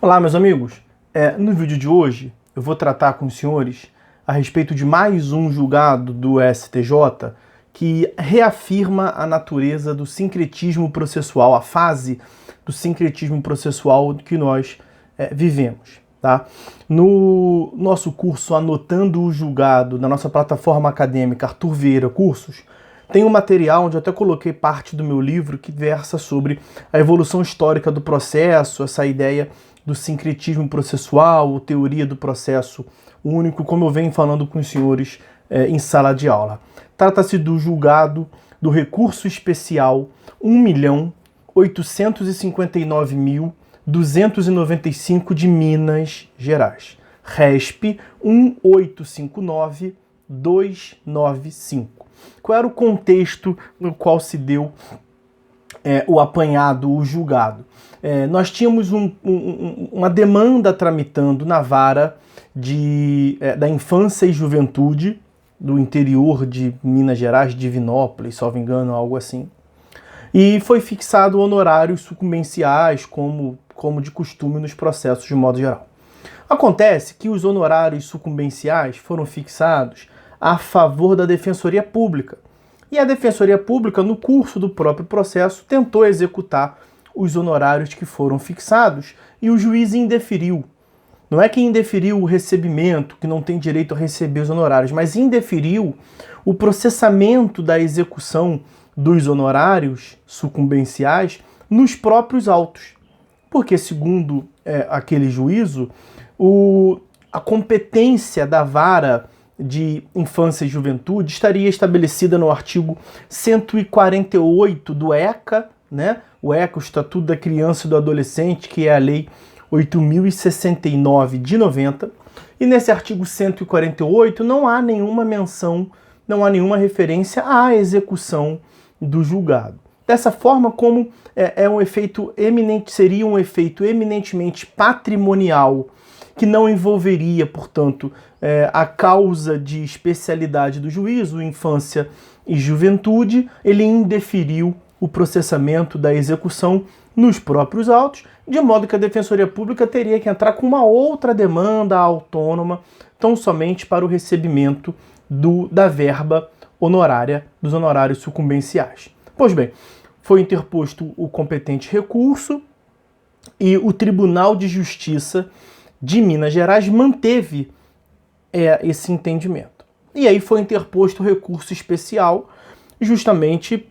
Olá, meus amigos. No vídeo de hoje eu vou tratar com os senhores a respeito de mais um julgado do STJ que reafirma a natureza do sincretismo processual, a fase do sincretismo processual que nós vivemos. Tá? No nosso curso Anotando o Julgado, na nossa plataforma acadêmica Arthur Vieira Cursos, tem um material onde eu até coloquei parte do meu livro que versa sobre a evolução histórica do processo, essa ideia do sincretismo processual, teoria do processo único, como eu venho falando com os senhores em sala de aula. Trata-se do julgado do recurso especial 1.859.295 de Minas Gerais. RESP 1859295. Qual era o contexto no qual se deu o apanhado, o julgado? Nós tínhamos uma demanda tramitando na vara da infância e juventude do interior de Minas Gerais, Divinópolis, salvo engano, algo assim. E foi fixado honorários sucumbenciais, como de costume nos processos de modo geral. Acontece que os honorários sucumbenciais foram fixados a favor da Defensoria Pública. E a Defensoria Pública, no curso do próprio processo, tentou executar os honorários que foram fixados e o juiz indeferiu. Não é que indeferiu o recebimento, que não tem direito a receber os honorários, mas indeferiu o processamento da execução dos honorários sucumbenciais nos próprios autos. Porque, segundo aquele juízo, a competência da vara de infância e juventude estaria estabelecida no artigo 148 do ECA, né? O ECA, o Estatuto da Criança e do Adolescente, que é a Lei 8.069 de 90, e nesse artigo 148 não há nenhuma menção, não há nenhuma referência à execução do julgado. Dessa forma, como seria um efeito eminentemente patrimonial, que não envolveria, portanto, a causa de especialidade do juízo, infância e juventude, ele indeferiu o processamento da execução nos próprios autos, de modo que a Defensoria Pública teria que entrar com uma outra demanda autônoma, tão somente para o recebimento da verba honorária, dos honorários sucumbenciais. Pois bem, foi interposto o competente recurso e o Tribunal de Justiça de Minas Gerais manteve esse entendimento. E aí foi interposto o recurso especial justamente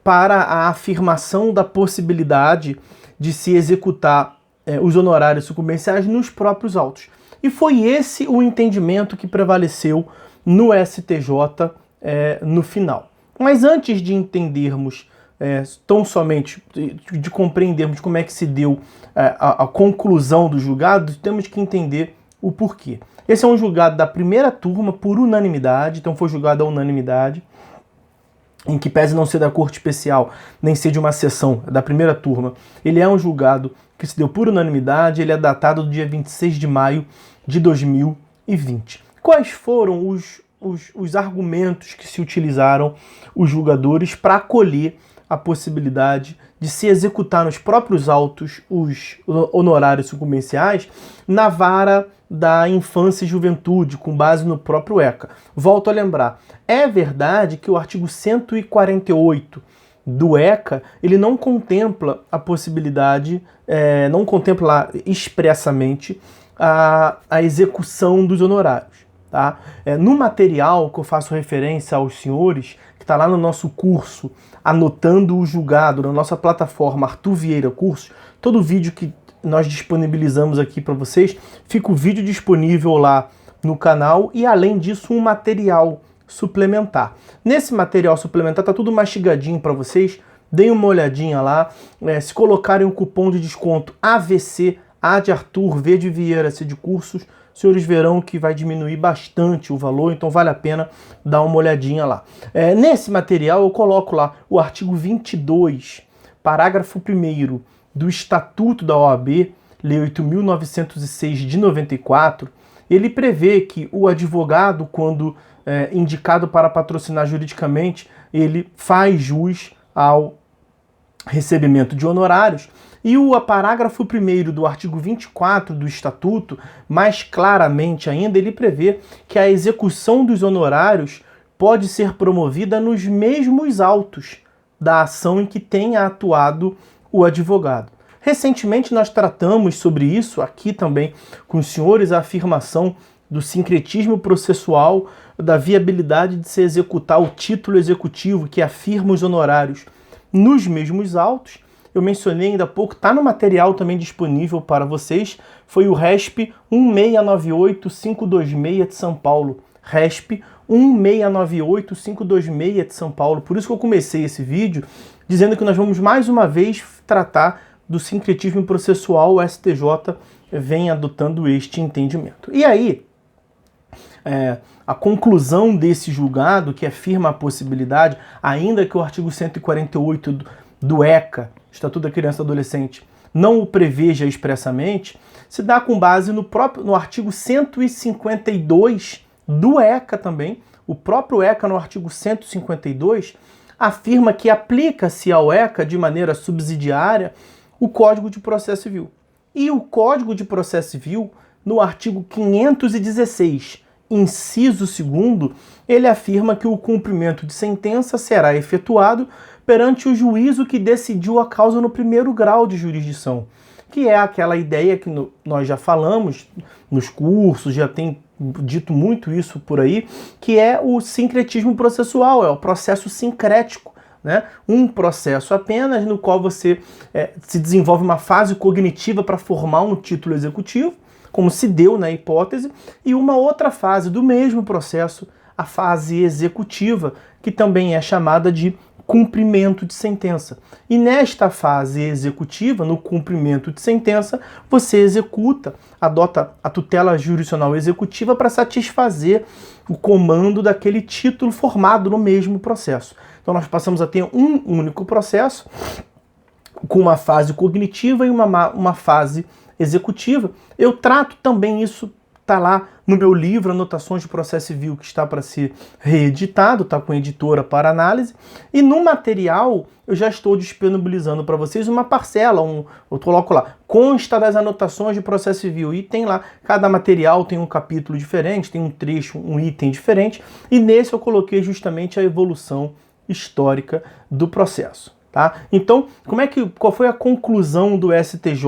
para a afirmação da possibilidade de se executar os honorários sucumbenciais nos próprios autos. E foi esse o entendimento que prevaleceu no STJ no final. Mas antes de entendermos tão somente, de compreendermos como é que se deu a conclusão do julgado, temos que entender o porquê. Esse é um julgado da primeira turma por unanimidade, então foi julgado à unanimidade, em que pese não ser da Corte Especial, nem ser de uma sessão da primeira turma, ele é um julgado que se deu por unanimidade, ele é datado do dia 26 de maio de 2020. Quais foram os argumentos que se utilizaram os julgadores para acolher a possibilidade de se executar nos próprios autos os honorários sucumbenciais na vara da infância e juventude, com base no próprio ECA? Volto a lembrar, é verdade que o artigo 148 do ECA, ele não contempla a possibilidade, não contempla expressamente a execução dos honorários. Tá? No material que eu faço referência aos senhores, que está lá no nosso curso Anotando o Julgado, na nossa plataforma Arthur Vieira Cursos, todo vídeo que nós disponibilizamos aqui para vocês, fica o vídeo disponível lá no canal e, além disso, um material suplementar. Nesse material suplementar está tudo mastigadinho para vocês, deem uma olhadinha lá. Se colocarem o cupom de desconto AVC, A de Arthur, V de Vieira, C de Cursos, os senhores verão que vai diminuir bastante o valor, então vale a pena dar uma olhadinha lá. Nesse material eu coloco lá o artigo 22, parágrafo 1º do Estatuto da OAB, Lei 8.906 de 94, ele prevê que o advogado, quando indicado para patrocinar juridicamente, ele faz jus ao recebimento de honorários, E o parágrafo 1º do artigo 24 do Estatuto, mais claramente ainda, ele prevê que a execução dos honorários pode ser promovida nos mesmos autos da ação em que tenha atuado o advogado. Recentemente nós tratamos sobre isso aqui também com os senhores, a afirmação do sincretismo processual, da viabilidade de se executar o título executivo que afirma os honorários nos mesmos autos. Eu mencionei ainda há pouco, está no material também disponível para vocês, foi o RESP 1698526 de São Paulo. RESP 1698526 de São Paulo. Por isso que eu comecei esse vídeo dizendo que nós vamos mais uma vez tratar do sincretismo processual. O STJ vem adotando este entendimento. E aí, a conclusão desse julgado, que afirma a possibilidade, ainda que o artigo 148 do ECA, Estatuto da Criança e Adolescente, não o preveja expressamente, se dá com base no artigo 152 do ECA também. O próprio ECA, no artigo 152, afirma que aplica-se ao ECA de maneira subsidiária o Código de Processo Civil. E o Código de Processo Civil, no artigo 516, inciso 2º, ele afirma que o cumprimento de sentença será efetuado perante o juízo que decidiu a causa no primeiro grau de jurisdição, que é aquela ideia que nós já falamos nos cursos, já tem dito muito isso por aí, que é o sincretismo processual, é o processo sincrético, né? Um processo apenas no qual você se desenvolve uma fase cognitiva para formar um título executivo, como se deu na hipótese, e uma outra fase do mesmo processo, a fase executiva, que também é chamada de cumprimento de sentença. E nesta fase executiva, no cumprimento de sentença, você executa, adota a tutela jurisdicional executiva para satisfazer o comando daquele título formado no mesmo processo. Então nós passamos a ter um único processo, com uma fase cognitiva e uma fase executiva. Eu trato também isso, está lá no meu livro, Anotações de Processo Civil, que está para ser reeditado, está com a editora para análise. E no material eu já estou disponibilizando para vocês uma parcela, eu coloco lá, consta das anotações de processo civil, e tem lá, cada material tem um capítulo diferente, tem um trecho, um item diferente, e nesse eu coloquei justamente a evolução histórica do processo. Tá? Então, qual foi a conclusão do STJ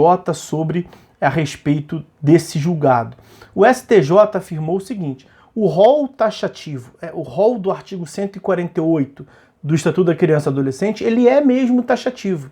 a respeito desse julgado? O STJ afirmou o seguinte: o rol taxativo, o rol do artigo 148 do Estatuto da Criança e Adolescente, ele é mesmo taxativo.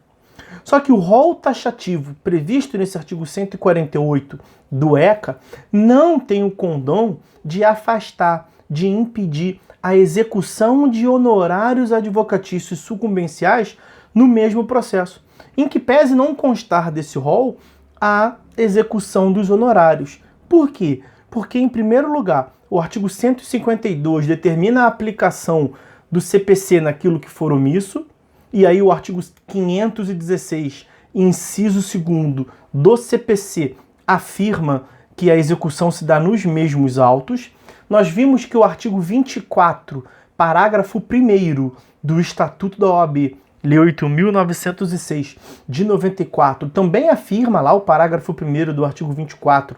Só que o rol taxativo previsto nesse artigo 148 do ECA não tem o condão de afastar, de impedir a execução de honorários advocatícios sucumbenciais no mesmo processo, em que pese não constar desse rol a execução dos honorários. Por quê? Porque, em primeiro lugar, o artigo 152 determina a aplicação do CPC naquilo que for omisso, e aí o artigo 516, inciso 2º do CPC, afirma que a execução se dá nos mesmos autos. Nós vimos que o artigo 24, parágrafo 1º do Estatuto da OAB, Lei 8.906, de 94, também afirma lá o parágrafo 1º do artigo 24,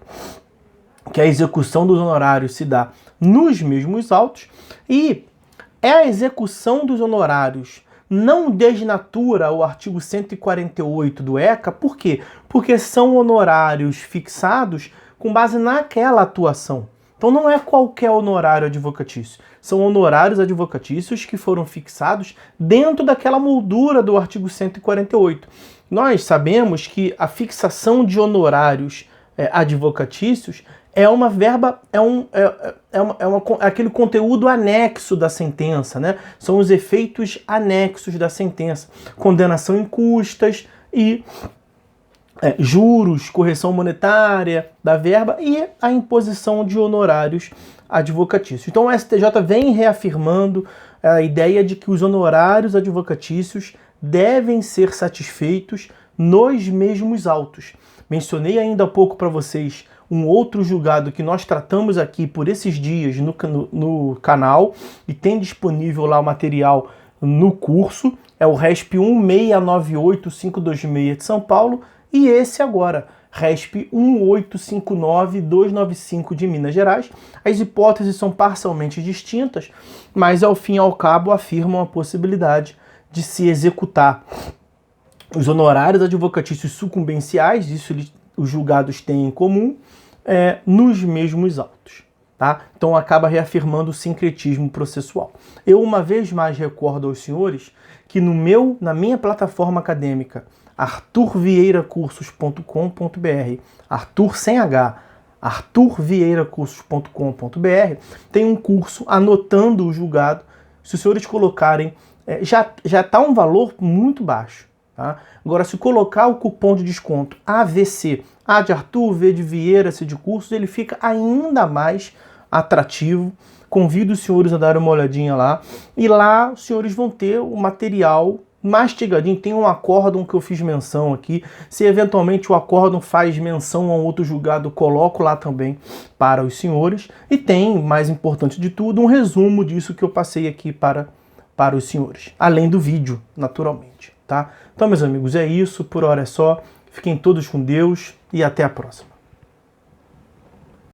que a execução dos honorários se dá nos mesmos autos, e é a execução dos honorários não desnatura o artigo 148 do ECA. Por quê? Porque são honorários fixados com base naquela atuação. Então não é qualquer honorário advocatício. São honorários advocatícios que foram fixados dentro daquela moldura do artigo 148. Nós sabemos que a fixação de honorários advocatícios é uma verba, aquele conteúdo anexo da sentença, né? São os efeitos anexos da sentença. Condenação em custas e juros, correção monetária da verba e a imposição de honorários advocatícios. Então o STJ vem reafirmando a ideia de que os honorários advocatícios devem ser satisfeitos nos mesmos autos. Mencionei ainda há pouco para vocês um outro julgado que nós tratamos aqui por esses dias no canal, e tem disponível lá o material no curso, é o RESP 1698526 de São Paulo, e esse agora, RESP 1859295 de Minas Gerais. As hipóteses são parcialmente distintas, mas ao fim e ao cabo afirmam a possibilidade de se executar os honorários advocatícios sucumbenciais, isso os julgados têm em comum, nos mesmos autos. Tá? Então acaba reafirmando o sincretismo processual. Eu uma vez mais recordo aos senhores que na minha plataforma acadêmica, arturvieiracursos.com.br, Arthur sem H, arturvieiracursos.com.br, tem um curso anotando o julgado. Se os senhores colocarem, já está um valor muito baixo. Tá? Agora, se colocar o cupom de desconto AVC, A de Arthur, V de Vieira, C de Cursos, ele fica ainda mais atrativo. Convido os senhores a darem uma olhadinha lá. E lá os senhores vão ter o material mastigadinho. Tem um acórdão que eu fiz menção aqui. Se eventualmente o acórdão faz menção a um outro julgado, eu coloco lá também para os senhores. E tem, mais importante de tudo, um resumo disso que eu passei aqui para os senhores. Além do vídeo, naturalmente. Tá? Então, meus amigos, é isso. Por hora é só. Fiquem todos com Deus e até a próxima.